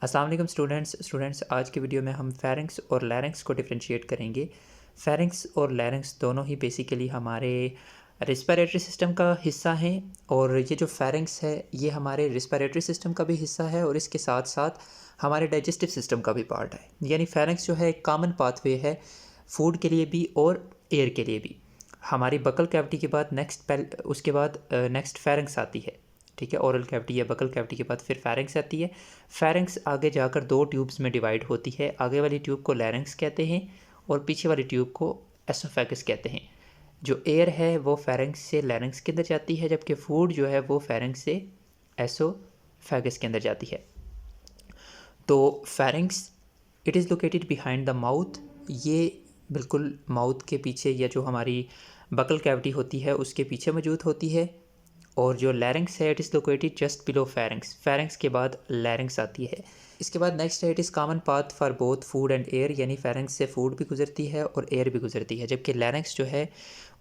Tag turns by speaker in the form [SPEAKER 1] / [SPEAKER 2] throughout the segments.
[SPEAKER 1] अस्सलाम वालेकुम स्टूडेंट्स आज की वीडियो में हम फेरिंक्स और लैरिंक्स को डिफरेंशिएट करेंगे। फेरिंक्स और लैरिंक्स दोनों ही बेसिकली हमारे रिस्पिरेटरी सिस्टम का हिस्सा हैं और ये जो फेरिंक्स है ये हमारे रिस्पिरेटरी सिस्टम का भी हिस्सा है और इसके साथ साथ हमारे डाइजेस्टिव सिस्टम का भी पार्ट है। यानी फेरिंक्स जो है एक कॉमन पाथवे है फूड के लिए भी और एयर के लिए भी। हमारी बकल कैविटी के बाद उसके बाद नेक्स्ट फेरिंक्स आती है। ठीक है, ओरल कैविटी या बकल कैविटी के बाद फिर फेरिंक्स आती है। फेरिंक्स आगे जाकर दो ट्यूब्स में डिवाइड होती है। आगे वाली ट्यूब को लैरिंक्स कहते हैं और पीछे वाली ट्यूब को एसोफेगस कहते हैं। जो एयर है वो फेरिंक्स से लैरिंक्स के अंदर जाती है, जबकि फूड जो है वो फेरिंक्स से एसोफेगस के अंदर जाती है। तो pharynx it is located behind the mouth. ये बिल्कुल माउथ के पीछे या जो हमारी बकल कैविटी होती है उसके पीछे मौजूद होती है। और जो लैरिंक्स है it is located just below pharynx. Pharynx के बाद लैरिंक्स आती है। इसके बाद नेक्स्ट है it is common path for both food and air. यानी फेरिंक्स से फूड भी गुजरती है और एयर भी गुजरती है, जबकि लैरिंक्स जो है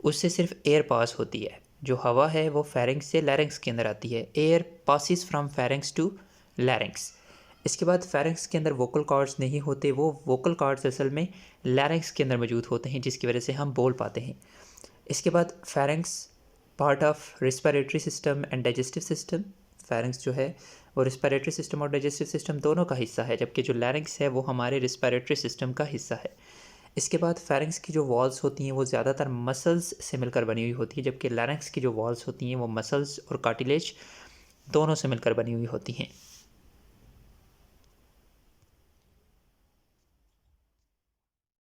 [SPEAKER 1] उससे सिर्फ एयर पास होती है। जो हवा है वो फेरिंक्स से लैरिंक्स के अंदर आती है। Air passes from pharynx to larynx. इसके बाद फेरिंक्स के अंदर वोकल कॉर्ड्स नहीं होते, वो वोकल कॉर्ड्स असल में लैरिंक्स के अंदर मौजूद होते हैं, जिसकी वजह से हम बोल पाते हैं। इसके बाद pharynx part of respiratory system and digestive system. Pharynx जो है वो रिस्पिरेटरी सिस्टम और डाइजेस्टिव सिस्टम दोनों का हिस्सा है, जबकि जो लैरिंक्स है वो हमारे रिस्पिरेटरी सिस्टम का हिस्सा है। इसके बाद फेरिंक्स की जो वॉल्स होती हैं वो ज़्यादातर मसल्स से मिलकर बनी हुई होती है, जबकि लैरिंक्स की जो वॉल्स होती हैं वो मसल्स और कार्टिलेज दोनों से मिलकर बनी हुई होती हैं।